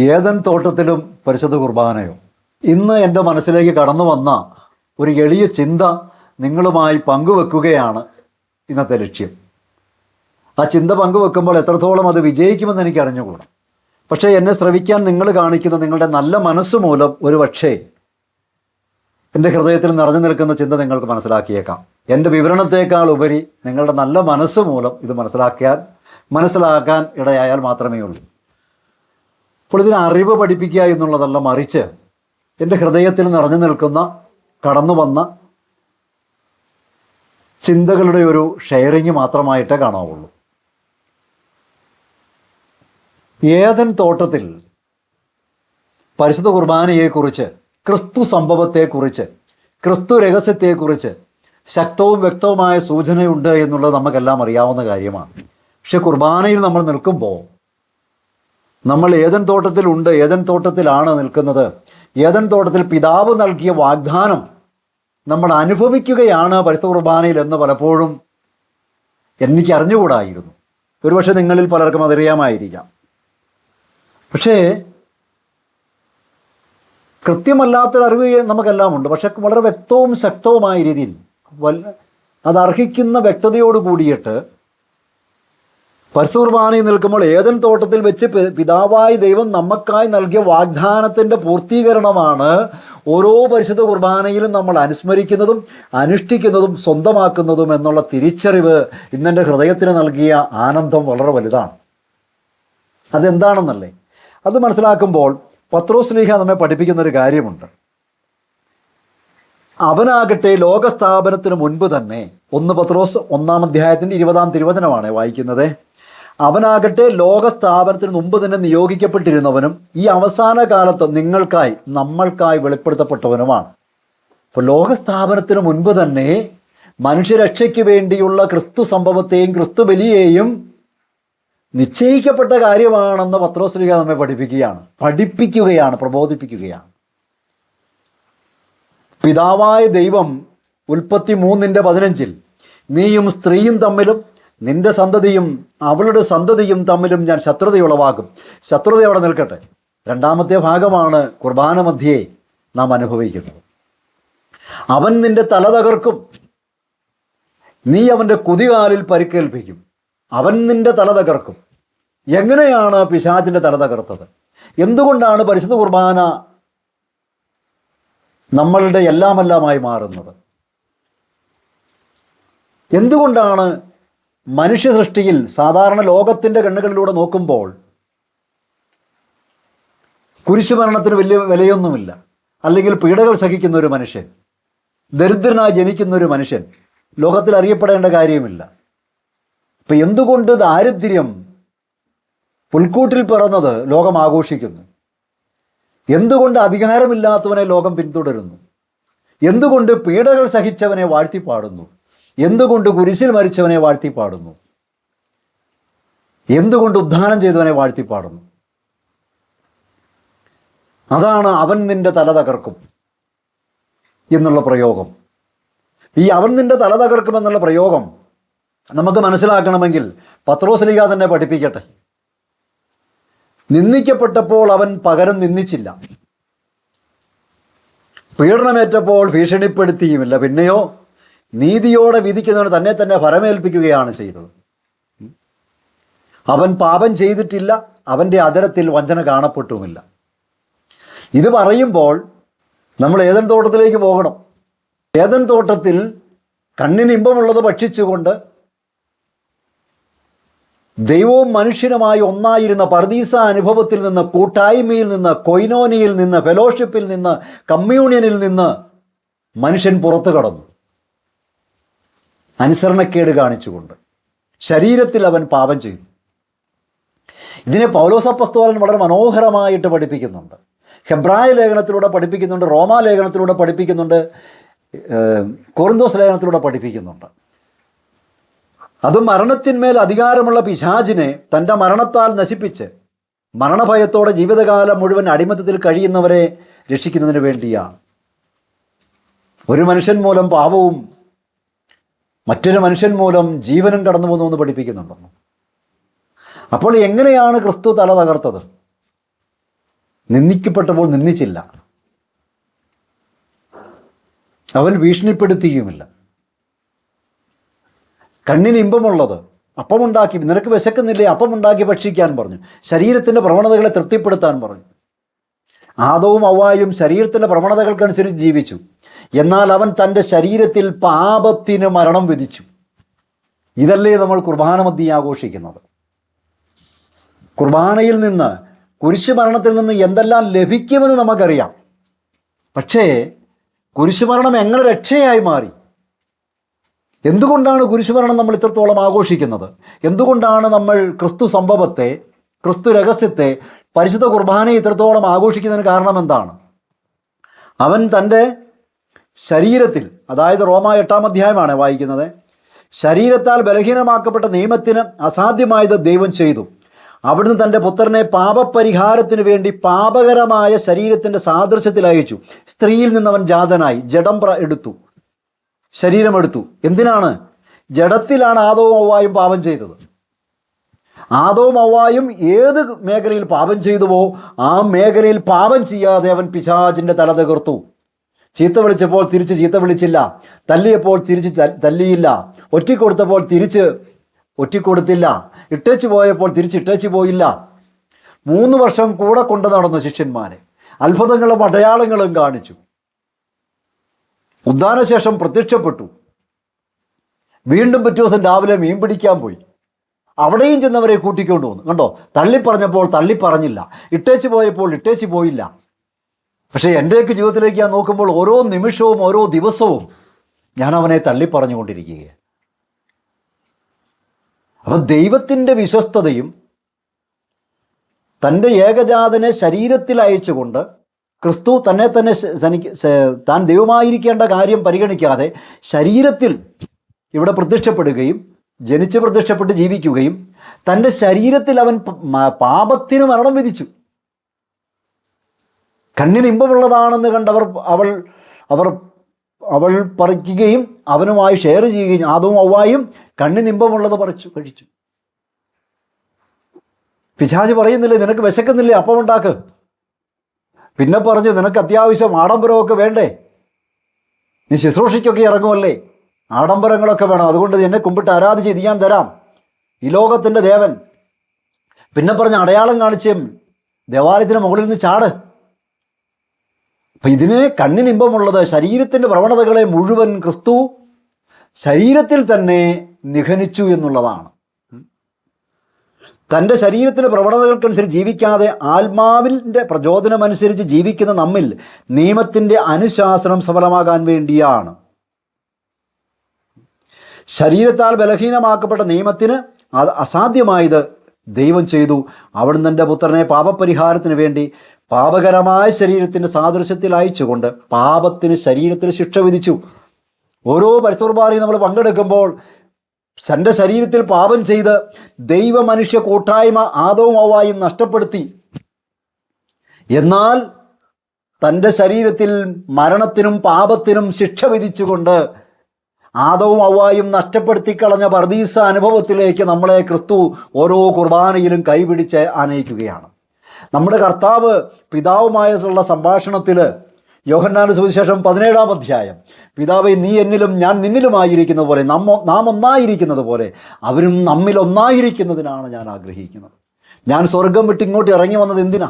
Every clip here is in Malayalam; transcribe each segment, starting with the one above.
ഏദൻ തോട്ടത്തിലും പരിശുദ്ധ കുർബാനയോ? ഇന്ന് എൻ്റെ മനസ്സിലേക്ക് കടന്നു വന്ന ഒരു എളിയ ചിന്ത നിങ്ങളുമായി പങ്കുവെക്കുകയാണ് ഇന്നത്തെ ലക്ഷ്യം. ആ ചിന്ത പങ്കുവെക്കുമ്പോൾ എത്രത്തോളം അത് വിജയിക്കുമെന്ന് എനിക്ക് അറിഞ്ഞുകൂടാ. പക്ഷേ എന്നെ ശ്രവിക്കാൻ നിങ്ങൾ കാണിക്കുന്ന നിങ്ങളുടെ നല്ല മനസ്സ് മൂലം ഒരു പക്ഷേ എൻ്റെ ഹൃദയത്തിൽ നിറഞ്ഞു നിൽക്കുന്ന ചിന്ത നിങ്ങൾക്ക് മനസ്സിലാക്കിയേക്കാം. എൻ്റെ വിവരണത്തേക്കാൾ ഉപരി നിങ്ങളുടെ നല്ല മനസ്സ് മൂലം ഇത് മനസ്സിലാക്കാൻ ഇടയായാൽ മാത്രമേ ഉള്ളൂ. അപ്പോൾ ഇതിന് അറിവ് പഠിപ്പിക്കുക എന്നുള്ളതല്ല, മറിച്ച് എൻ്റെ ഹൃദയത്തിൽ നിറഞ്ഞു നിൽക്കുന്ന കടന്നു വന്ന ചിന്തകളുടെ ഒരു ഷെയറിങ് മാത്രമായിട്ടേ കാണാവുള്ളൂ. ഏദൻ തോട്ടത്തിൽ പരിശുദ്ധ കുർബാനയെക്കുറിച്ച്, ക്രിസ്തു സംഭവത്തെക്കുറിച്ച്, ക്രിസ്തു രഹസ്യത്തെക്കുറിച്ച് ശക്തവും വ്യക്തവുമായ സൂചനയുണ്ട് എന്നുള്ളത് നമുക്കെല്ലാം അറിയാവുന്ന കാര്യമാണ്. പക്ഷെ കുർബാനയിൽ നമ്മൾ നിൽക്കുമ്പോൾ നമ്മൾ ഏദൻ തോട്ടത്തിലുണ്ട്, ഏദൻ തോട്ടത്തിലാണ് നിൽക്കുന്നത്. ഏദൻ തോട്ടത്തിൽ പിതാവ് നൽകിയ വാഗ്ദാനം നമ്മൾ അനുഭവിക്കുകയാണ് പരിശുദ്ധ കുർബാനയിൽ എന്ന് പലപ്പോഴും എനിക്ക് അറിഞ്ഞുകൂടായിരുന്നു. ഒരുപക്ഷെ നിങ്ങളിൽ പലർക്കും അതറിയാമായിരിക്കാം. പക്ഷേ കൃത്യമല്ലാത്തൊരറിവ് നമുക്കെല്ലാം ഉണ്ട്. പക്ഷെ വളരെ വ്യക്തവും ശക്തവുമായ രീതിയിൽ അതർഹിക്കുന്ന വ്യക്തതയോട് കൂടിയിട്ട് പരിശുദ്ധ കുർബാനയിൽ നിൽക്കുമ്പോൾ ഏദൻ തോട്ടത്തിൽ വെച്ച് പിതാവായ ദൈവം നമുക്കായി നൽകിയ വാഗ്ദാനത്തിൻ്റെ പൂർത്തീകരണമാണ് ഓരോ പരിശുദ്ധ കുർബാനയിലും നമ്മൾ അനുസ്മരിക്കുന്നതും അനുഷ്ഠിക്കുന്നതും സ്വന്തമാക്കുന്നതും എന്നുള്ള തിരിച്ചറിവ് ഇന്നെൻ്റെ ഹൃദയത്തിന് നൽകിയ ആനന്ദം വളരെ വലുതാണ്. അതെന്താണെന്നല്ലേ, അത് മനസ്സിലാക്കുമ്പോൾ പത്രോസ് ശ്ലീഹ നമ്മെ പഠിപ്പിക്കുന്നൊരു കാര്യമുണ്ട്. അവനാകട്ടെ ലോകസ്ഥാപനത്തിന് മുൻപ് തന്നെ, 1 പത്രോസ് 1-ാം അധ്യായത്തിൻ്റെ 20-ാം തിരുവചനമാണ് വായിക്കുന്നത്. അവനാകട്ടെ ലോകസ്ഥാപനത്തിന് മുമ്പ് തന്നെ നിയോഗിക്കപ്പെട്ടിരുന്നവനും ഈ അവസാന കാലത്ത് നിങ്ങൾക്കായി നമ്മൾക്കായി വെളിപ്പെടുത്തപ്പെട്ടവനുമാണ്. അപ്പോൾ ലോകസ്ഥാപനത്തിന് മുൻപ് തന്നെ മനുഷ്യരക്ഷയ്ക്ക് വേണ്ടിയുള്ള ക്രിസ്തു സംഭവത്തെയും ക്രിസ്തു ബലിയെയും നിശ്ചയിക്കപ്പെട്ട കാര്യമാണെന്ന് പത്രോസ് ശ്ലീഹ നമ്മെ പഠിപ്പിക്കുകയാണ്, പ്രബോധിപ്പിക്കുകയാണ്. പിതാവായ ദൈവം ഉൽപ്പത്തി 3:15 നീയും സ്ത്രീയും തമ്മിലും നിന്റെ സന്തതിയും അവളുടെ സന്തതിയും തമ്മിലും ഞാൻ ശത്രുതയുളവാക്കും. ശത്രുത അവിടെ നിൽക്കട്ടെ. 2-ാമത്തെ ഭാഗമാണ് കുർബാന മധ്യേ നാം അനുഭവിക്കുന്നത്. അവൻ നിന്റെ തല തകർക്കും, നീ അവൻ്റെ കുതികാലിൽ പരിക്കേൽപ്പിക്കും. അവൻ നിന്റെ തല തകർക്കും. എങ്ങനെയാണ് പിശാചിൻ്റെ തല തകർത്തത്? എന്തുകൊണ്ടാണ് പരിശുദ്ധ കുർബാന നമ്മളുടെ എല്ലാമെല്ലാമായി മാറുന്നത്? എന്തുകൊണ്ടാണ് മനുഷ്യ സൃഷ്ടിയിൽ സാധാരണ ലോകത്തിൻ്റെ കണ്ണുകളിലൂടെ നോക്കുമ്പോൾ കുരിശുമരണത്തിന് വലിയ വിലയൊന്നുമില്ല, അല്ലെങ്കിൽ പീഡകൾ സഹിക്കുന്ന ഒരു മനുഷ്യൻ, ദരിദ്രനായി ജനിക്കുന്ന ഒരു മനുഷ്യൻ ലോകത്തിൽ അറിയപ്പെടേണ്ട കാര്യമില്ല. അപ്പം എന്തുകൊണ്ട് ദാരിദ്ര്യം, പുൽക്കൂട്ടിൽ പിറന്നത് ലോകം ആഘോഷിക്കുന്നു? എന്തുകൊണ്ട് അധികാരമില്ലാത്തവനെ ലോകം പിന്തുടരുന്നു? എന്തുകൊണ്ട് പീഡകൾ സഹിച്ചവനെ വാഴ്ത്തിപ്പാടുന്നു? എന്തുകൊണ്ട് കുരിശിൽ മരിച്ചവനെ വാഴ്ത്തിപ്പാടുന്നു? എന്തുകൊണ്ട് ഉദ്ധാനം ചെയ്തവനെ വാഴ്ത്തിപ്പാടുന്നു? അതാണ് അവൻ നിന്റെ തല തകർക്കും എന്നുള്ള പ്രയോഗം. ഈ അവൻ നിന്റെ തല തകർക്കും എന്നുള്ള പ്രയോഗം നമുക്ക് മനസ്സിലാക്കണമെങ്കിൽ പത്രോസ് ശ്ലീഹ തന്നെ പഠിപ്പിക്കട്ടെ. നിന്ദിക്കപ്പെട്ടപ്പോൾ അവൻ പകരം നിന്ദിച്ചില്ല, പീഡനമേറ്റപ്പോൾ ഭീഷണിപ്പെടുത്തിയുമില്ല, പിന്നെയോ നീതിയോടെ വിധിക്കുന്നവന് തന്നെ തന്നെ ഫലമേൽപ്പിക്കുകയാണ് ചെയ്തത്. അവൻ പാപം ചെയ്തിട്ടില്ല, അവൻ്റെ അധരത്തിൽ വഞ്ചന കാണപ്പെട്ടുമില്ല. ഇത് പറയുമ്പോൾ നമ്മൾ ഏദൻ തോട്ടത്തിലേക്ക് പോകണം. ഏദൻ തോട്ടത്തിൽ കണ്ണിന് ഇമ്പമുള്ളത് ഭക്ഷിച്ചുകൊണ്ട് ദൈവവും മനുഷ്യനുമായി ഒന്നായിരുന്ന പർദീസ അനുഭവത്തിൽ നിന്ന്, കൂട്ടായ്മയിൽ നിന്ന്, കൊയ്നോനിയിൽ നിന്ന്, ഫെലോഷിപ്പിൽ നിന്ന്, കമ്മ്യൂണിയനിൽ നിന്ന് മനുഷ്യൻ പുറത്തു കടന്നു. അനുസരണക്കേട് കാണിച്ചുകൊണ്ട് ശരീരത്തിൽ അവൻ പാപം ചെയ്തു. ഇതിനെ പൗലോസ് അപ്പോസ്തലൻ വളരെ മനോഹരമായിട്ട് പഠിപ്പിക്കുന്നുണ്ട്. ഹെബ്രായ ലേഖനത്തിലൂടെ പഠിപ്പിക്കുന്നുണ്ട്, റോമാ ലേഖനത്തിലൂടെ പഠിപ്പിക്കുന്നുണ്ട്, കൊറിന്തോസ് ലേഖനത്തിലൂടെ പഠിപ്പിക്കുന്നുണ്ട്. അതും മരണത്തിന്മേൽ അധികാരമുള്ള പിശാചിനെ തൻ്റെ മരണത്താൽ നശിപ്പിച്ച് മരണഭയത്തോടെ ജീവിതകാലം മുഴുവൻ അടിമത്തത്തിൽ കഴിയുന്നവരെ രക്ഷിക്കുന്നതിന് വേണ്ടിയാണ്. ഒരു മനുഷ്യൻ മൂലം പാപവും മറ്റൊരു മനുഷ്യൻ മൂലം ജീവനും കടന്നു പോകുന്നു എന്ന് പഠിപ്പിക്കുന്നുണ്ടെന്ന്. അപ്പോൾ എങ്ങനെയാണ് ക്രിസ്തു തല തകർത്തത്? നിന്ദിക്കപ്പെട്ടപ്പോൾ നിന്ദിച്ചില്ല, അവൻ ഭീഷണിപ്പെടുത്തുകയുമില്ല. കണ്ണിന് ഇമ്പമുള്ളത് അപ്പമുണ്ടാക്കി, നിനക്ക് വിശക്കുന്നില്ലേ അപ്പമുണ്ടാക്കി ഭക്ഷിക്കാൻ പറഞ്ഞു. ശരീരത്തിൻ്റെ പ്രവണതകളെ തൃപ്തിപ്പെടുത്താൻ പറഞ്ഞു. ആദവും ഹവ്വായും ശരീരത്തിൻ്റെ പ്രവണതകൾക്കനുസരിച്ച് ജീവിച്ചു. എന്നാൽ അവൻ തൻ്റെ ശരീരത്തിൽ പാപത്തിന് മരണം വിധിച്ചു. ഇതല്ലേ നമ്മൾ കുർബാന മധ്യേ ആഘോഷിക്കുന്നത്. കുർബാനയിൽ നിന്ന്, കുരിശ് മരണത്തിൽ നിന്ന് എന്തെല്ലാം ലഭിക്കുമെന്ന് നമുക്കറിയാം. പക്ഷേ കുരിശുമരണം എങ്ങനെ രക്ഷയായി മാറി? എന്തുകൊണ്ടാണ് കുരിശുമരണം നമ്മൾ ഇത്രത്തോളം ആഘോഷിക്കുന്നത്? എന്തുകൊണ്ടാണ് നമ്മൾ ക്രിസ്തു സംഭവത്തെ, ക്രിസ്തു രഹസ്യത്തെ, പരിശുദ്ധ കുർബാനയെ ഇത്രത്തോളം ആഘോഷിക്കുന്നതിന് കാരണം എന്താണ്? അവൻ തൻ്റെ ശരീരത്തിൽ, അതായത് റോമാ 8-ാം അധ്യായമാണ് വായിക്കുന്നത്, ശരീരത്താൽ ബലഹീനമാക്കപ്പെട്ട നിയമത്തിന് അസാധ്യമായത് ദൈവം ചെയ്തു. അവിടുന്ന് തൻ്റെ പുത്രനെ പാപപരിഹാരത്തിന് വേണ്ടി പാപകരമായ ശരീരത്തിൻ്റെ സാദൃശ്യത്തിൽ അയച്ചു. സ്ത്രീയിൽ നിന്നവൻ ജാതനായി, ജഡം എടുത്തു, ശരീരമെടുത്തു. എന്തിനാണ്? ജഡത്തിലാണ് ആദവും ഹവ്വായും പാപം ചെയ്തത്. ആദവും ഹവ്വായും ഏത് മേഖലയിൽ പാപം ചെയ്തുവോ ആ മേഖലയിൽ പാപം ചെയ്യാതെ അവൻ പിശാചിൻ്റെ തല തകർത്തു. ചീത്ത വിളിച്ചപ്പോൾ തിരിച്ച് ചീത്ത വിളിച്ചില്ല, തല്ലിയപ്പോൾ തിരിച്ച് തല്ലിയില്ല, ഒറ്റിക്കൊടുത്തപ്പോൾ തിരിച്ച് ഒറ്റിക്കൊടുത്തില്ല, ഇട്ടേച്ച് പോയപ്പോൾ തിരിച്ച് ഇട്ടേച്ച് പോയില്ല. 3 വർഷം കൂടെ കൊണ്ടു നടന്നു ശിഷ്യന്മാരെ, അത്ഭുതങ്ങളും അടയാളങ്ങളും കാണിച്ചു. ഉദ്ധാനശേഷം പ്രത്യക്ഷപ്പെട്ടു. വീണ്ടും പിറ്റേ ദിവസം രാവിലെ മീൻ പിടിക്കാൻ പോയി. അവിടെയും ചെന്നവരെ കൂട്ടിക്കൊണ്ട് വന്നു. കണ്ടോ, തള്ളിപ്പറഞ്ഞപ്പോൾ തള്ളിപ്പറഞ്ഞില്ല, ഇട്ടേച്ച് പോയപ്പോൾ ഇട്ടേച്ച് പോയില്ല. പക്ഷേ എൻ്റെയൊക്കെ ജീവിതത്തിലേക്ക് ഞാൻ നോക്കുമ്പോൾ ഓരോ നിമിഷവും ഓരോ ദിവസവും ഞാൻ അവനെ തള്ളിപ്പറഞ്ഞുകൊണ്ടിരിക്കുകയാണ്. അപ്പം ദൈവത്തിൻ്റെ വിശ്വസ്തതയും തൻ്റെ ഏകജാതനെ ശരീരത്തിൽ അയച്ചുകൊണ്ട് ക്രിസ്തു തന്നെ താൻ ദൈവമായിരിക്കേണ്ട കാര്യം പരിഗണിക്കാതെ ശരീരത്തിൽ ഇവിടെ പ്രത്യക്ഷപ്പെടുകയും ജനിച്ച് പ്രത്യക്ഷപ്പെട്ട് ജീവിക്കുകയും തൻ്റെ ശരീരത്തിൽ അവൻ പാപത്തിന് മരണം വിധിച്ചു. കണ്ണിന് ഇമ്പമുള്ളതാണെന്ന് കണ്ടവർ അവൾ പറിക്കുകയും അവനുമായി ഷെയർ ചെയ്യുകയും, ആദവും ഹവ്വായും കണ്ണിന് ഇമ്പമുള്ളത് കഴിച്ചു. പിശാച് പറയുന്നില്ലേ, നിനക്ക് വിശക്കുന്നില്ലേ അപ്പം ഉണ്ടാക്ക്. പിന്നെ പറഞ്ഞു, നിനക്ക് അത്യാവശ്യം ആഡംബരമൊക്കെ വേണ്ടേ, നീ ശുശ്രൂഷയ്ക്കൊക്കെ ഇറങ്ങുമല്ലേ, ആഡംബരങ്ങളൊക്കെ വേണം, അതുകൊണ്ട് എന്നെ കുമ്പിട്ട് ആരാധിച്ച് ഇത് ഞാൻ തരാം, ഈ ലോകത്തിൻ്റെ ദേവൻ. പിന്നെ പറഞ്ഞ അടയാളം കാണിച്ച് ദേവാലയത്തിന് മുകളിൽ നിന്ന് ചാട്. അപ്പം ഇതിന് കണ്ണിനിമ്പമുള്ളത് ശരീരത്തിൻ്റെ പ്രവണതകളെ മുഴുവൻ ക്രിസ്തു ശരീരത്തിൽ തന്നെ നിഘനിച്ചു എന്നുള്ളതാണ്. തൻ്റെ ശരീരത്തിൻ്റെ പ്രവണതകൾക്കനുസരിച്ച് ജീവിക്കാതെ ആത്മാവിൻ്റെ പ്രചോദനമനുസരിച്ച് ജീവിക്കുന്ന നമ്മിൽ നിയമത്തിൻ്റെ അനുശാസനം സഫലമാകാൻ വേണ്ടിയാണ്. ശരീരത്താൽ ബലഹീനമാക്കപ്പെട്ട നിയമത്തിന് അത് അസാധ്യമായത് ദൈവം ചെയ്തു. അവിടുന്ന് തൻ്റെ പുത്രനെ പാപപരിഹാരത്തിന് വേണ്ടി പാപകരമായ ശരീരത്തിൻ്റെ സാദൃശ്യത്തിൽ അയച്ചുകൊണ്ട് പാപത്തിന് ശരീരത്തിന് ശിക്ഷ വിധിച്ചു. ഓരോ പരിശുദ്ധ കുർബാനയും നമ്മൾ പങ്കെടുക്കുമ്പോൾ തൻ്റെ ശരീരത്തിൽ പാപം ചെയ്ത് ദൈവ മനുഷ്യ കൂട്ടായ്മ ആദവും ഹവ്വായും നഷ്ടപ്പെടുത്തി. എന്നാൽ തൻ്റെ ശരീരത്തിൽ മരണത്തിനും പാപത്തിനും ശിക്ഷ വിധിച്ചുകൊണ്ട് ആദവും ഹവ്വായും നഷ്ടപ്പെടുത്തി കളഞ്ഞ പർദീസ അനുഭവത്തിലേക്ക് നമ്മളെ ക്രിസ്തു ഓരോ കുർബാനയിലും കൈപിടിച്ച് ആനയിക്കുകയാണ്. നമ്മുടെ കർത്താവ് പിതാവുമായുള്ള സംഭാഷണത്തിൽ യോഹന്നാന്റെ സുവിശേഷം 17-ാം അധ്യായം, പിതാവേ നീ എന്നിലും ഞാൻ നിന്നിലുമായിരിക്കുന്നത് പോലെ നാം ഒന്നായിരിക്കുന്നത് പോലെ അവരും നമ്മിൽ ഒന്നായിരിക്കുന്നതിനാണ് ഞാൻ ആഗ്രഹിക്കുന്നത്. ഞാൻ സ്വർഗം വിട്ട് ഇങ്ങോട്ട് ഇറങ്ങി വന്നത് എന്തിനാ?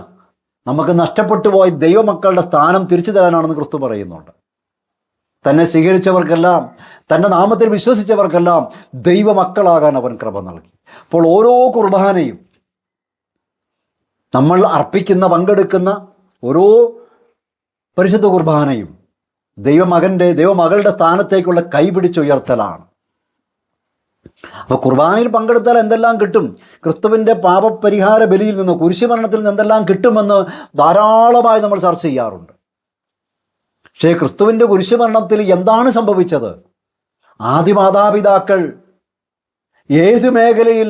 നമുക്ക് നഷ്ടപ്പെട്ടു പോയ ദൈവമക്കളുടെ സ്ഥാനം തിരിച്ചു തരാനാണെന്ന് ക്രിസ്തു പറയുന്നുണ്ട്. തന്നെ സ്വീകരിച്ചവർക്കെല്ലാം, തൻ്റെ നാമത്തിൽ വിശ്വസിച്ചവർക്കെല്ലാം ദൈവമക്കളാകാൻ അവൻ കൃപ നൽകി. അപ്പോൾ ഓരോ കുർബാനയും നമ്മൾ അർപ്പിക്കുന്ന, പങ്കെടുക്കുന്ന ഓരോ പരിശുദ്ധ കുർബാനയും ദൈവമകളുടെ സ്ഥാനത്തേക്കുള്ള കൈപിടിച്ചുയർത്തലാണ്. അപ്പോൾ കുർബാനയിൽ പങ്കെടുത്താൽ എന്തെല്ലാം കിട്ടും? ക്രിസ്തുവിൻ്റെ പാപപരിഹാര ബലിയിൽ നിന്ന്, കുരിശുമരണത്തിൽ നിന്ന് എന്തെല്ലാം കിട്ടുമെന്ന് ധാരാളമായി നമ്മൾ ചർച്ച ചെയ്യാറുണ്ട്. പക്ഷേ ക്രിസ്തുവിൻ്റെ കുരിശുമരണത്തിൽ എന്താണ് സംഭവിച്ചത്? ആദ്യ മാതാപിതാക്കൾ ഏത് മേഖലയിൽ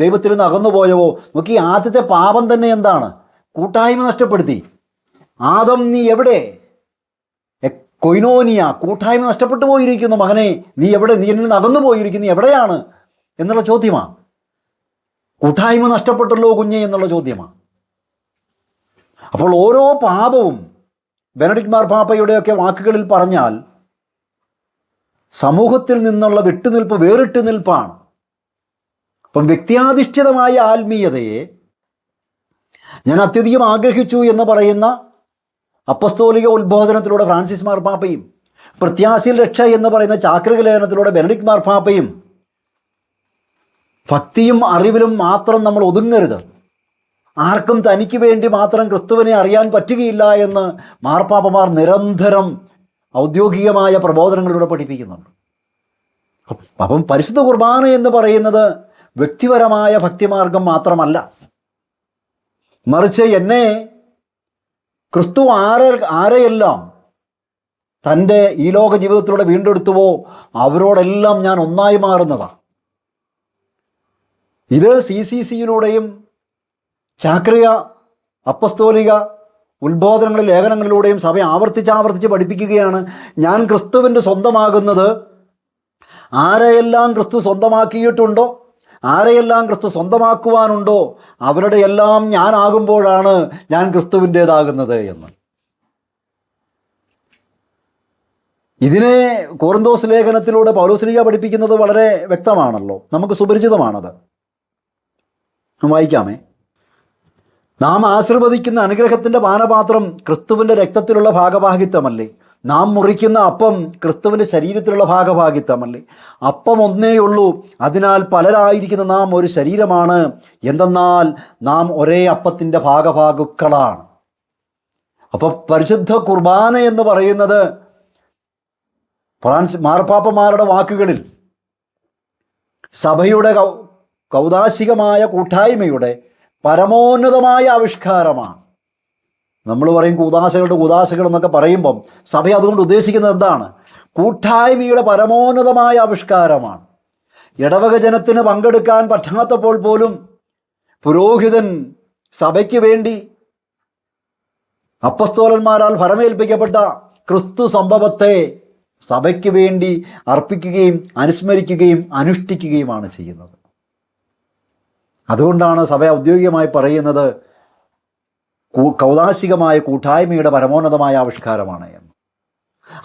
ദൈവത്തിൽ നിന്ന് അകന്നുപോയവോ നോക്കി. ആദ്യത്തെ പാപം തന്നെ എന്താണ്? കൂട്ടായ്മ നഷ്ടപ്പെടുത്തി. ആദം നീ എവിടെ? കൊയ്നോനിയ, കൂട്ടായ്മ നഷ്ടപ്പെട്ടു പോയിരിക്കുന്നു. മകനെ നീ എവിടെ? നീ എന്നിൽ നിന്ന് അകന്നു പോയിരിക്കുന്നു, എവിടെയാണ് എന്നുള്ള ചോദ്യമാണ്. കൂട്ടായ്മ നഷ്ടപ്പെട്ടല്ലോ കുഞ്ഞെ എന്നുള്ള ചോദ്യമാണ്. അപ്പോൾ ഓരോ പാപവും ബെനഡിക്ട് മാർപ്പാപ്പയുടെയൊക്കെ വാക്കുകളിൽ പറഞ്ഞാൽ സമൂഹത്തിൽ നിന്നുള്ള വിട്ടുനിൽപ്പ്, വേറിട്ട് നിൽപ്പാണ്. അപ്പം വ്യക്തിയാധിഷ്ഠിതമായ ആത്മീയതയെ ഞാൻ അത്യധികം ആഗ്രഹിച്ചു എന്ന് പറയുന്ന അപ്പസ്തോലിക ഉത്ബോധനത്തിലൂടെ ഫ്രാൻസിസ് മാർപ്പാപ്പയും, പ്രത്യാശയിൽ രക്ഷ എന്ന് പറയുന്ന ചാക്രിക ലേഖനത്തിലൂടെ ബെനഡിക്ട് മാർപ്പാപ്പയും, ഭക്തിയും അറിവിലും മാത്രം നമ്മൾ ഒതുങ്ങരുത്, ആർക്കും തനിക്ക് വേണ്ടി മാത്രം ക്രിസ്തുവിനെ അറിയാൻ പറ്റുകയില്ല എന്ന് മാർപ്പാപ്പമാർ നിരന്തരം ഔദ്യോഗികമായ പ്രബോധനങ്ങളിലൂടെ പഠിപ്പിക്കുന്നുണ്ട്. അപ്പം പരിശുദ്ധ കുർബാന എന്ന് പറയുന്നത് വ്യക്തിപരമായ ഭക്തിമാർഗം മാത്രമല്ല, മറിച്ച് എന്നെ ക്രിസ്തു ആരെയെല്ലാം തൻ്റെ ഈ ലോക ജീവിതത്തിലൂടെ വീണ്ടെടുത്തുവോ അവരോടെല്ലാം ഞാൻ ഒന്നായി മാറുന്നതാണ്. ഇത് CCCയിലൂടെയും ചാക്രിക അപ്പസ്തോലിക ഉത്ബോധനങ്ങളിൽ ലേഖനങ്ങളിലൂടെയും സഭ ആവർത്തിച്ച് പഠിപ്പിക്കുകയാണ്. ഞാൻ ക്രിസ്തുവിൻ്റെ സ്വന്തമാകുന്നത് ആരെയെല്ലാം ക്രിസ്തു സ്വന്തമാക്കിയിട്ടുണ്ടോ, ആരെയെല്ലാം ക്രിസ്തു സ്വന്തമാക്കുവാനുണ്ടോ അവരുടെ എല്ലാം ഞാനാകുമ്പോഴാണ് ഞാൻ ക്രിസ്തുവിൻ്റേതാകുന്നത് എന്ന്. ഇതിനെ കൊറിന്തോസ് ലേഖനത്തിലൂടെ പൗലോസ്ലീഹ പഠിപ്പിക്കുന്നത് വളരെ വ്യക്തമാണല്ലോ, നമുക്ക് സുപരിചിതമാണത്. വായിക്കാമേ. നാം ആശീർവദിക്കുന്ന അനുഗ്രഹത്തിൻ്റെ പാനപാത്രം ക്രിസ്തുവിൻ്റെ രക്തത്തിലുള്ള ഭാഗഭാഗിത്വമല്ലേ? നാം മുറിക്കുന്ന അപ്പം ക്രിസ്തുവിൻ്റെ ശരീരത്തിലുള്ള ഭാഗഭാഗിത്വമല്ലേ? അപ്പം ഒന്നേയുള്ളൂ, അതിനാൽ പലരായിരിക്കുന്ന നാം ഒരു ശരീരമാണ്. എന്തെന്നാൽ നാം ഒരേ അപ്പത്തിൻ്റെ ഭാഗഭാഗുക്കളാണ്. അപ്പോൾ പരിശുദ്ധ കുർബാന എന്ന് പറയുന്നത് മാർപ്പാപ്പമാരുടെ വാക്കുകളിൽ സഭയുടെ കൗദാശികമായ കൂട്ടായ്മയുടെ പരമോന്നതമായ ആവിഷ്കാരമാണ്. നമ്മൾ പറയും കൂദാശകൾ എന്നൊക്കെ പറയുമ്പം സഭ അതുകൊണ്ട് ഉദ്ദേശിക്കുന്നത് എന്താണ്? കൂട്ടായ്മയുടെ പരമോന്നതമായ ആവിഷ്കാരമാണ്. ഇടവക ജനത്തിന് പങ്കെടുക്കാൻ പറ്റാത്തപ്പോൾ പോലും പുരോഹിതൻ സഭയ്ക്ക് വേണ്ടി അപ്പസ്തോലന്മാരാൽ ഫലമേൽപ്പിക്കപ്പെട്ട ക്രിസ്തു സംഭവത്തെ സഭയ്ക്ക് വേണ്ടി അർപ്പിക്കുകയും അനുസ്മരിക്കുകയും അനുഷ്ഠിക്കുകയുമാണ് ചെയ്യുന്നത്. അതുകൊണ്ടാണ് സഭ ഔദ്യോഗികമായി പറയുന്നത് കൗദാശികമായ കൂട്ടായ്മയുടെ പരമോന്നതമായ ആവിഷ്കാരമാണ് എന്ന്.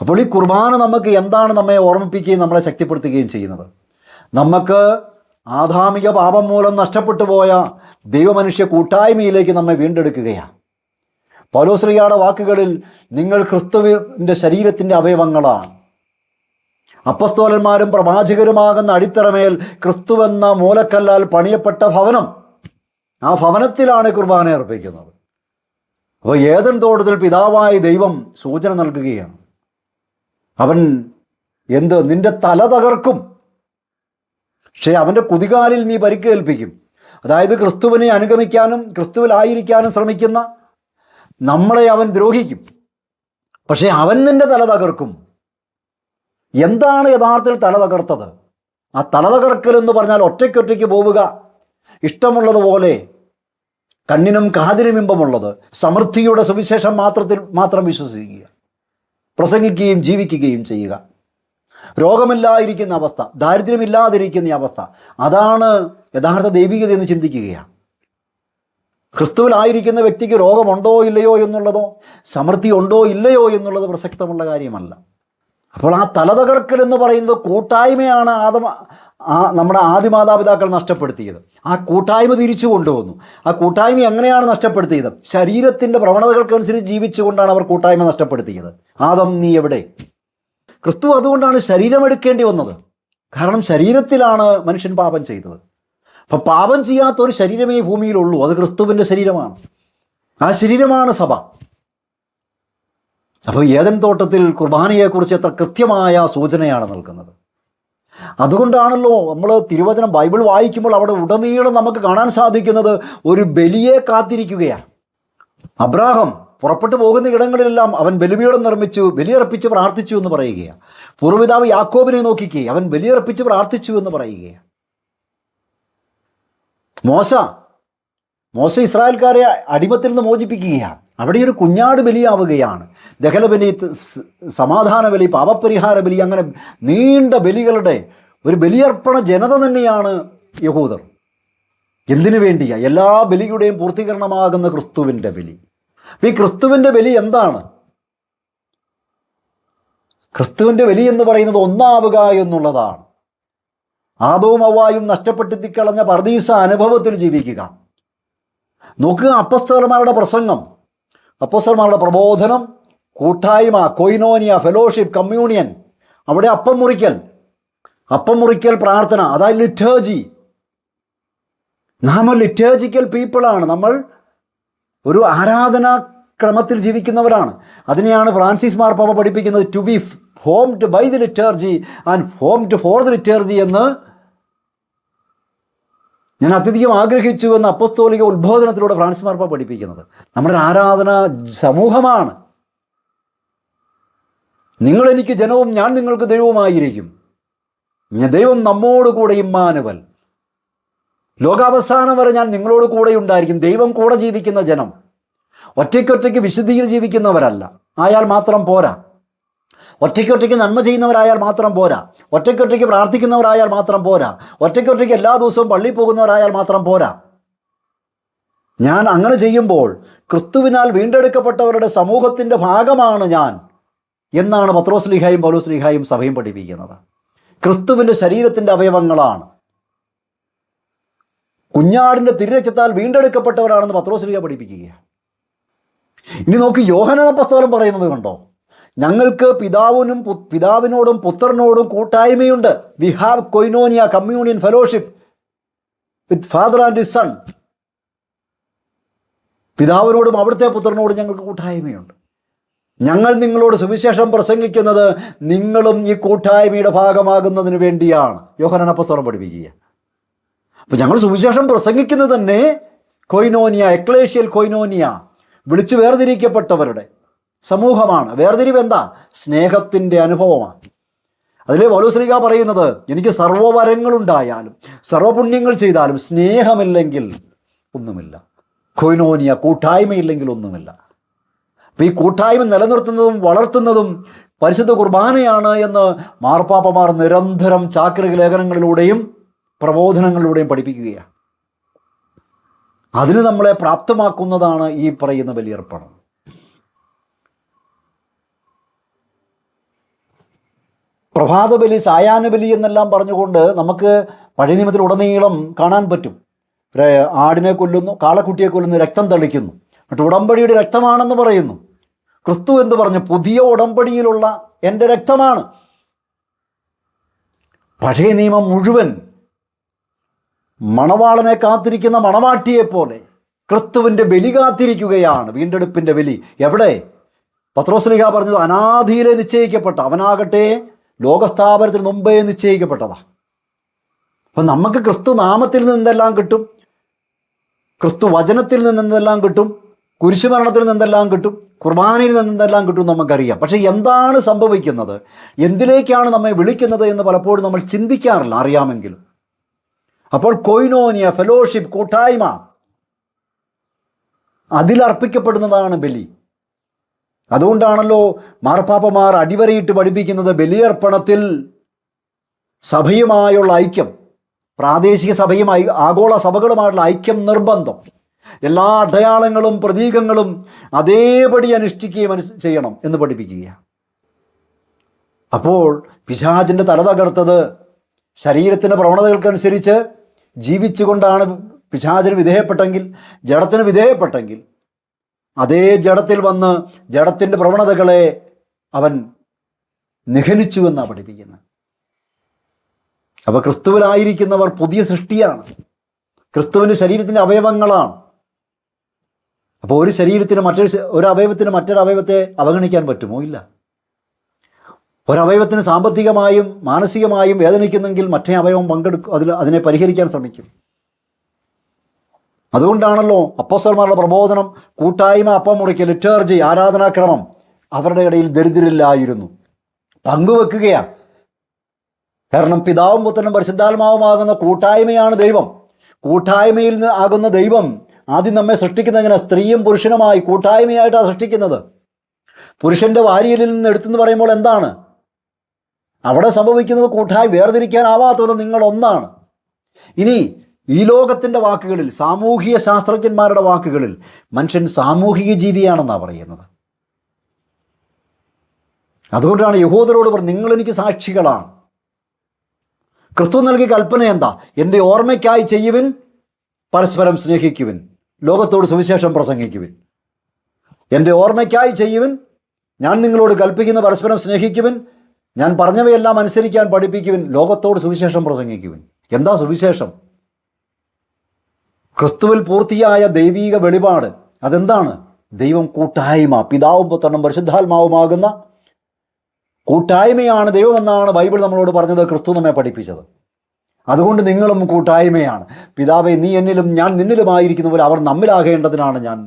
അപ്പോൾ ഈ കുർബാന നമുക്ക് എന്താണ് നമ്മെ ഓർമ്മിപ്പിക്കുകയും നമ്മളെ ശക്തിപ്പെടുത്തുകയും ചെയ്യുന്നത്? നമുക്ക് ആധാമിക പാപം മൂലം നഷ്ടപ്പെട്ടു പോയ ദൈവമനുഷ്യ കൂട്ടായ്മയിലേക്ക് നമ്മെ വീണ്ടെടുക്കുകയാണ്. പൗലോസ്ലീഹയുടെ വാക്കുകളിൽ നിങ്ങൾ ക്രിസ്തുവിൻ്റെ ശരീരത്തിൻ്റെ അവയവങ്ങളാണ്. അപ്പസ്തോലന്മാരും പ്രവാചകരുമാകുന്ന അടിത്തറമേൽ ക്രിസ്തുവെന്ന മൂലക്കല്ലാൽ പണിയപ്പെട്ട ഭവനം, ആ ഭവനത്തിലാണ് കുർബാന അർപ്പിക്കുന്നത്. അപ്പോൾ ഏദൻ തോട്ടത്തിൽ പിതാവായ ദൈവം സൂചന നൽകുകയാണ്. അവൻ നിന്റെ തല തകർക്കും, പക്ഷേ അവൻ്റെ കുതികാലിൽ നീ പരിക്കേൽപ്പിക്കും. അതായത് ക്രിസ്തുവിനെ അനുഗമിക്കാനും ക്രിസ്തുവിലായിരിക്കാനും ശ്രമിക്കുന്ന നമ്മളെ അവൻ ദ്രോഹിക്കും, പക്ഷേ അവൻ നിന്റെ തല തകർക്കും. എന്താണ് യഥാർത്ഥത്തിൽ തല തകർത്തത്? ആ തല തകർക്കൽ എന്ന് പറഞ്ഞാൽ ഒറ്റയ്ക്കൊറ്റയ്ക്ക് പോവുക, ഇഷ്ടമുള്ളതുപോലെ കണ്ണിനും കാതിനും ഇമ്പമുള്ളത് സമൃദ്ധിയുടെ സുവിശേഷം മാത്രം വിശ്വസിക്കുക, പ്രസംഗിക്കുകയും ജീവിക്കുകയും ചെയ്യുക. രോഗമില്ലാതിരിക്കുന്ന അവസ്ഥ, ദാരിദ്ര്യമില്ലാതിരിക്കുന്ന അവസ്ഥ, അതാണ് യഥാർത്ഥ ദൈവികത എന്ന് ചിന്തിക്കുകയാണ്. ക്രിസ്തുവിലായിരിക്കുന്ന വ്യക്തിക്ക് രോഗമുണ്ടോ ഇല്ലയോ എന്നുള്ളതോ സമൃദ്ധി ഉണ്ടോ ഇല്ലയോ എന്നുള്ളത് പ്രസക്തമുള്ള കാര്യമല്ല. അപ്പോൾ ആ തലതകർക്കൽ എന്ന് പറയുന്നത് കൂട്ടായ്മയാണ് നമ്മുടെ ആദിമാതാപിതാക്കൾ നഷ്ടപ്പെടുത്തിയത്. ആ കൂട്ടായ്മ തിരിച്ചു കൊണ്ടുവന്നു. ആ കൂട്ടായ്മ എങ്ങനെയാണ് നഷ്ടപ്പെടുത്തിയത്? ശരീരത്തിൻ്റെ പ്രവണതകൾക്കനുസരിച്ച് ജീവിച്ചുകൊണ്ടാണ് അവർ കൂട്ടായ്മ നഷ്ടപ്പെടുത്തിയത്. ആദം നീ എവിടെ? ക്രിസ്തു അതുകൊണ്ടാണ് ശരീരമെടുക്കേണ്ടി വന്നത്. കാരണം ശരീരത്തിലാണ് മനുഷ്യൻ പാപം ചെയ്തത്. അപ്പം പാപം ചെയ്യാത്ത ഒരു ശരീരമേ ഭൂമിയിലുള്ളൂ, അത് ക്രിസ്തുവിൻ്റെ ശരീരമാണ്. ആ ശരീരമാണ് സഭ. അപ്പോൾ ഏദൻ തോട്ടത്തിൽ കുർബാനയെക്കുറിച്ച് എത്ര കൃത്യമായ സൂചനയാണ് നൽകുന്നത്. അതുകൊണ്ടാണല്ലോ നമ്മൾ തിരുവചനം ബൈബിൾ വായിക്കുമ്പോൾ അവിടെ ഉടനീളം നമുക്ക് കാണാൻ സാധിക്കുന്നത് ഒരു ബലിയെ കാത്തിരിക്കുകയാണ്. അബ്രാഹാം പുറപ്പെട്ടു പോകുന്ന ഇടങ്ങളിലെല്ലാം അവൻ ബലിപീഠം നിർമ്മിച്ചു, ബലിയർപ്പിച്ച് പ്രാർത്ഥിച്ചു എന്ന് പറയുകയാണ്. പൂർവ്വപിതാവ് യാക്കോബിനെ നോക്കിക്കേ, അവൻ ബലിയർപ്പിച്ച് പ്രാർത്ഥിച്ചു എന്ന് പറയുകയാണ്. മോശ ഇസ്രായേൽക്കാരെ അടിമത്തിൽ നിന്ന് മോചിപ്പിക്കുകയാണ്. അവിടെ ഒരു കുഞ്ഞാട് ബലിയാവുകയാണ്. ദഹനബലി, സമാധാന ബലി, പാപപരിഹാര ബലി, അങ്ങനെ നീണ്ട ബലികളുടെ ഒരു ബലിയർപ്പണ ജനത തന്നെയാണ് യഹൂദർ. എന്തിനു വേണ്ടിയാ? എല്ലാ ബലിയുടെയും പൂർത്തീകരണമാകുന്ന ക്രിസ്തുവിൻ്റെ ബലി. ഈ ക്രിസ്തുവിൻ്റെ ബലി എന്താണ്? ക്രിസ്തുവിൻ്റെ ബലി എന്ന് പറയുന്നത് ഒന്നാവുക എന്നുള്ളതാണ്. ആദവും ഹവ്വായും നഷ്ടപ്പെടുത്തിക്കളഞ്ഞ പർദീസ അനുഭവത്തിൽ ജീവിക്കുക. നോക്കുക, അപ്പോസ്തലന്മാരുടെ പ്രസംഗം, അപ്പോസ്തലന്മാരുടെ പ്രബോധനം, കൂട്ടായ്മ, കൊയിനോനിയ, ഫെലോഷിപ്പ്, കമ്മ്യൂണിയൻ, അവിടെ അപ്പം മുറിക്കൽ പ്രാർത്ഥന, അതായത് ലിറ്റേർജി. നാം ലിറ്റേർജിക്കൽ പീപ്പിളാണ്. നമ്മൾ ഒരു ആരാധനാ ക്രമത്തിൽ ജീവിക്കുന്നവരാണ്. അതിനെയാണ് ഫ്രാൻസിസ് മാർപ്പാപ്പ പഠിപ്പിക്കുന്നത്, to be formed by the liturgy and formed for the liturgy എന്ന് ഞാൻ അത്യധികം ആഗ്രഹിച്ചു എന്ന് അപ്പസ്തോലിക ഉത്ബോധനത്തിലൂടെ ഫ്രാൻസിസ് മാർപ്പാപ്പ പഠിപ്പിക്കുന്നത്. നമ്മുടെ ആരാധനാ സമൂഹമാണ്. നിങ്ങൾ എനിക്ക് ജനവും ഞാൻ നിങ്ങൾക്ക് ദൈവവുമായിരിക്കും. ദൈവം നമ്മോട് കൂടെ, ഇമ്മാനുവൽ, ലോകാവസാനം വരെ ഞാൻ നിങ്ങളോട് കൂടെ ഉണ്ടായിരിക്കും. ദൈവം കൂടെ ജീവിക്കുന്ന ജനം, ഒറ്റയ്ക്കൊറ്റയ്ക്ക് വിശുദ്ധിയിൽ ജീവിക്കുന്നവരല്ല ആയാൽ മാത്രം പോരാ. ഒറ്റയ്ക്കൊറ്റയ്ക്ക് നന്മ ചെയ്യുന്നവരായാൽ മാത്രം പോരാ. ഒറ്റയ്ക്കൊറ്റയ്ക്ക് പ്രാർത്ഥിക്കുന്നവരായാൽ മാത്രം പോരാ. ഒറ്റയ്ക്കൊറ്റയ്ക്ക് എല്ലാ ദിവസവും പള്ളിയിൽ പോകുന്നവരായാൽ മാത്രം പോരാ. ഞാൻ അങ്ങനെ ചെയ്യുമ്പോൾ ക്രിസ്തുവിനാൽ വീണ്ടെടുക്കപ്പെട്ടവരുടെ സമൂഹത്തിൻ്റെ ഭാഗമാണ് ഞാൻ എന്നാണ് പത്രോസ് ശ്ലീഹായും പൗലോസ് ശ്ലീഹായും സഭയും പഠിപ്പിക്കുന്നത്. ക്രിസ്തുവിൻ്റെ ശരീരത്തിൻ്റെ അവയവങ്ങളാണ്. കുഞ്ഞാടിൻ്റെ തിരുരക്തത്താൽ വീണ്ടെടുക്കപ്പെട്ടവരാണെന്ന് പത്രോസ് ശ്ലീഹ പഠിപ്പിക്കുകയാണ്. ഇനി നോക്കി, യോഹന്നാൻ അപ്പോസ്തലൻ പറയുന്നത് കണ്ടോ? ഞങ്ങൾക്ക് പിതാവിനോടും പുത്രനോടും കൂട്ടായ്മയുണ്ട്. We have koinonia, communion, fellowship with father and his son. പിതാവിനോടും അവിടുത്തെ പുത്രനോടും ഞങ്ങൾക്ക് കൂട്ടായ്മയുണ്ട്. ഞങ്ങൾ നിങ്ങളോട് സുവിശേഷം പ്രസംഗിക്കുന്നത് നിങ്ങളും ഈ കൂട്ടായ്മയുടെ ഭാഗമാകുന്നതിന് വേണ്ടിയാണ്. യോഹന്നാൻ അപ്പോസ്തലൻ പഠിപ്പിക്കുക. അപ്പം ഞങ്ങൾ സുവിശേഷം പ്രസംഗിക്കുന്നത് തന്നെ കൊയിനോനിയ, എക്ലേഷ്യൽ കൊയിനോനിയ, വിളിച്ചു വേർതിരിക്കപ്പെട്ടവരുടെ സമൂഹമാണ്. വേർതിരിവ് എന്താ? സ്നേഹത്തിൻ്റെ അനുഭവമാണ്. അതിലെ പൗലോസ് ശ്ലീഹ പറയുന്നത്, എനിക്ക് സർവ്വവരങ്ങളുണ്ടായാലും സർവ്വപുണ്യങ്ങൾ ചെയ്താലും സ്നേഹമില്ലെങ്കിൽ ഒന്നുമില്ല. കൊയിനോനിയ, കൂട്ടായ്മയില്ലെങ്കിൽ ഒന്നുമില്ല. അപ്പോൾ ഈ കൂട്ടായ്മ നിലനിർത്തുന്നതും വളർത്തുന്നതും പരിശുദ്ധ കുർബാനയാണ് എന്ന് മാർപ്പാപ്പമാർ നിരന്തരം ചാക്രിക ലേഖനങ്ങളിലൂടെയും പ്രബോധനങ്ങളിലൂടെയും പഠിപ്പിക്കുകയാണ്. അതിന് നമ്മളെ പ്രാപ്തമാക്കുന്നതാണ് ഈ പറയുന്ന ബലിയർപ്പണം. പ്രഭാതബലി, സായാഹ്നബലി എന്നെല്ലാം പറഞ്ഞുകൊണ്ട് നമുക്ക് പഴയ നിയമത്തിൽ ഉടനീളം കാണാൻ പറ്റും. ആടിനെ കൊല്ലുന്നു, കാളക്കുട്ടിയെ കൊല്ലുന്നു, രക്തം തളിക്കുന്നു, എന്നിട്ട് ഉടമ്പടിയുടെ രക്തമാണെന്ന് പറയുന്നു. ക്രിസ്തു എന്ന് പറഞ്ഞ് പുതിയ ഉടമ്പടിയിലുള്ള എൻ്റെ രക്തമാണ്. പഴയ നിയമം മുഴുവൻ മണവാളനെ കാത്തിരിക്കുന്ന മണവാട്ടിയെപ്പോലെ ക്രിസ്തുവിൻ്റെ ബലി കാത്തിരിക്കുകയാണ്. വീണ്ടെടുപ്പിൻ്റെ ബലി എവിടെ? പത്രോസ് ശ്ലീഹ പറഞ്ഞത് അനാദിയിലെ നിശ്ചയിക്കപ്പെട്ട, അവനാകട്ടെ ലോകസ്ഥാപനത്തിന് മുമ്പേ നിശ്ചയിക്കപ്പെട്ടതാ. അപ്പം നമുക്ക് ക്രിസ്തു നാമത്തിൽ നിന്നെല്ലാം കിട്ടും, ക്രിസ്തു വചനത്തിൽ നിന്നെല്ലാം കിട്ടും, കുരിശുമരണത്തിൽ നിന്നെല്ലാം കിട്ടും, കുർബാനയിൽ നിന്നെല്ലാം കിട്ടും നമുക്കറിയാം. പക്ഷേ എന്താണ് സംഭവിക്കുന്നത്, എന്തിലേക്കാണ് നമ്മെ വിളിക്കുന്നത് എന്ന് പലപ്പോഴും നമ്മൾ ചിന്തിക്കാറില്ല, അറിയാമെങ്കിലും. അപ്പോൾ കൊയിനോനിയ, ഫെലോഷിപ്പ്, കൂട്ടായ്മ, അതിലർപ്പിക്കപ്പെടുന്നതാണ് ബലി. അതുകൊണ്ടാണല്ലോ മാർപ്പാപ്പമാർ അടിവരയിട്ട് പഠിപ്പിക്കുന്നത് ബലിയർപ്പണത്തിൽ സഭയുമായുള്ള ഐക്യം, പ്രാദേശിക സഭയും ആഗോള സഭകളുമായുള്ള ഐക്യം നിർബന്ധം. എല്ലാ അടയാളങ്ങളും പ്രതീകങ്ങളും അതേപടി അനുഷ്ഠിക്കുകയും ചെയ്യണം എന്ന് പഠിപ്പിക്കുകയാണ്. അപ്പോൾ പിശാചിൻ്റെ തല തകർത്തത് ശരീരത്തിൻ്റെ പ്രവണതകൾക്കനുസരിച്ച് ജീവിച്ചുകൊണ്ടാണ് പിശാചിന് വിധേയപ്പെട്ടെങ്കിൽ, ജഡത്തിന് വിധേയപ്പെട്ടെങ്കിൽ, അതേ ജഡത്തിൽ വന്ന് ജഡത്തിൻ്റെ പ്രവണതകളെ അവൻ നിഹനിച്ചു എന്നാണ് പഠിപ്പിക്കുന്നത്. അപ്പോൾ ക്രിസ്തുവിലായിരിക്കുന്നവർ പുതിയ സൃഷ്ടിയാണ്, ക്രിസ്തുവിൻ്റെ ശരീരത്തിൻ്റെ അവയവങ്ങളാണ്. അപ്പോൾ ഒരു ശരീരത്തിന് ഒരു അവയവത്തിന് മറ്റൊരു അവയവത്തെ അവഗണിക്കാൻ പറ്റുമോ? ഇല്ല. ഒരവയവത്തിന് സാമ്പത്തികമായും മാനസികമായും വേദനിക്കുന്നെങ്കിൽ മറ്റേ അവയവം അതിനെ പരിഹരിക്കാൻ ശ്രമിക്കും. അതുകൊണ്ടാണല്ലോ അപ്പോസ്തലന്മാരുടെ പ്രബോധനം, കൂട്ടായ്മ, അപ്പം മുറിക്കൽ, ലിറ്റേർജി, ആരാധനാക്രമം. അവരുടെ ഇടയിൽ ദരിദ്രരില്ലായിരുന്നു, പങ്കുവെക്കുകയാണ്. കാരണം പിതാവും പുത്രനും പരിശുദ്ധാത്മാവുമാകുന്ന കൂട്ടായ്മയാണ് ദൈവം. കൂട്ടായ്മയിൽ ആകുന്ന ദൈവം ആദ്യം നമ്മെ സൃഷ്ടിക്കുന്നത് എങ്ങനെ? സ്ത്രീയും പുരുഷനുമായി കൂട്ടായ്മയായിട്ടാണ് സൃഷ്ടിക്കുന്നത്. പുരുഷൻ്റെ വാരിയലിൽ നിന്ന് എടുത്തെന്ന് പറയുമ്പോൾ എന്താണ് അവിടെ സംഭവിക്കുന്നത്? കൂട്ടായി വേർതിരിക്കാനാവാത്തത് നിങ്ങൾ ഒന്നാണ്. ഇനി ഈ ലോകത്തിൻ്റെ വാക്കുകളിൽ, സാമൂഹിക ശാസ്ത്രജ്ഞന്മാരുടെ വാക്കുകളിൽ മനുഷ്യൻ സാമൂഹിക ജീവിയാണെന്നാണ് പറയുന്നത്. അതുകൊണ്ടാണ് യഹൂദരോട് പറഞ്ഞത്, നിങ്ങളെനിക്ക് സാക്ഷികളാണ്. ക്രിസ്തു നൽകിയ കൽപ്പന എന്താ? എൻ്റെ ഓർമ്മയ്ക്കായി ചെയ്യുവിൻ, പരസ്പരം സ്നേഹിക്കുവിൻ, ലോകത്തോട് സുവിശേഷം പ്രസംഗിക്കുവിൻ. എൻ്റെ ഓർമ്മയ്ക്കായി ചെയ്യുവിൻ, ഞാൻ നിങ്ങളോട് കൽപ്പിക്കുന്ന പരസ്പരം സ്നേഹിക്കുവിൻ, ഞാൻ പറഞ്ഞവയെല്ലാം അനുസരിക്കാൻ പഠിപ്പിക്കുവിൻ, ലോകത്തോട് സുവിശേഷം പ്രസംഗിക്കുവിൻ. എന്താ സുവിശേഷം? ക്രിസ്തുവിൽ പൂർത്തിയായ ദൈവീക വെളിപാട്. അതെന്താണ്? ദൈവം കൂട്ടായ്മ, പിതാവും പുത്രനും പരിശുദ്ധാത്മാവുമാകുന്ന കൂട്ടായ്മയാണ് ദൈവമെന്നാണ് ബൈബിൾ നമ്മളോട് പറഞ്ഞത്, ക്രിസ്തു നമ്മെ പഠിപ്പിച്ചത്. അതുകൊണ്ട് നിങ്ങളും കൂട്ടായ്മയാണ്. പിതാവേ, നീ എന്നിലും ഞാൻ നിന്നിലുമായിരിക്കുന്ന പോലെ അവർ നമ്മിലാകേണ്ടതിനാണ് ഞാൻ.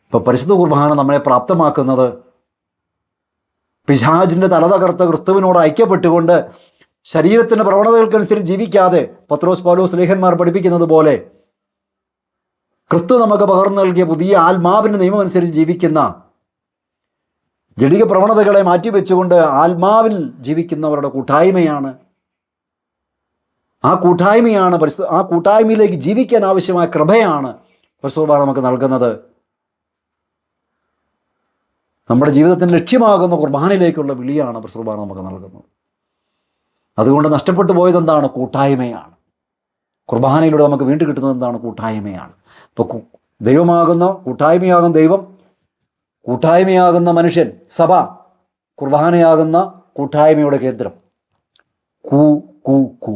ഇപ്പം പരിശുദ്ധ കുർബാന നമ്മളെ പ്രാപ്തമാക്കുന്നത് പിശാചിൻ്റെ തല തകർത്ത് ക്രിസ്തുവിനോട് ഐക്യപ്പെട്ടുകൊണ്ട് ശരീരത്തിൻ്റെ പ്രവണതകൾക്കനുസരിച്ച് ജീവിക്കാതെ പത്രോസ് പൗലോസ് ലേഖന്മാർ പഠിപ്പിക്കുന്നത് പോലെ ക്രിസ്തു നമുക്ക് പകർന്നു നൽകിയ പുതിയ ആത്മാവിൻ്റെ നിയമം അനുസരിച്ച് ജീവിക്കുന്ന, ജഡിക പ്രവണതകളെ മാറ്റിവെച്ചുകൊണ്ട് ആത്മാവിൽ ജീവിക്കുന്നവരുടെ കൂട്ടായ്മയാണ്. ആ കൂട്ടായ്മയിലേക്ക് ജീവിക്കാൻ ആവശ്യമായ കൃപയാണ് പരിശുദ്ധ കുർബാന നമുക്ക് നൽകുന്നത്. നമ്മുടെ ജീവിതത്തിന് ലക്ഷ്യമാകുന്ന കുർബാനയിലേക്കുള്ള വിളിയാണ് പരിശുദ്ധ കുർബാന നമുക്ക് നൽകുന്നത്. അതുകൊണ്ട് നഷ്ടപ്പെട്ടു പോയത് എന്താണ്? കൂട്ടായ്മയാണ്. കുർബാനയിലൂടെ നമുക്ക് വീണ്ടും കിട്ടുന്നത് എന്താണ്? കൂട്ടായ്മയാണ്. ഇപ്പോൾ ദൈവമാകുന്ന കൂട്ടായ്മയാകുന്ന ദൈവം, കൂട്ടായ്മയാകുന്ന മനുഷ്യൻ, സഭ, കുർബാനയാകുന്ന കൂട്ടായ്മയുടെ കേന്ദ്രം. കൂ കൂ കൂ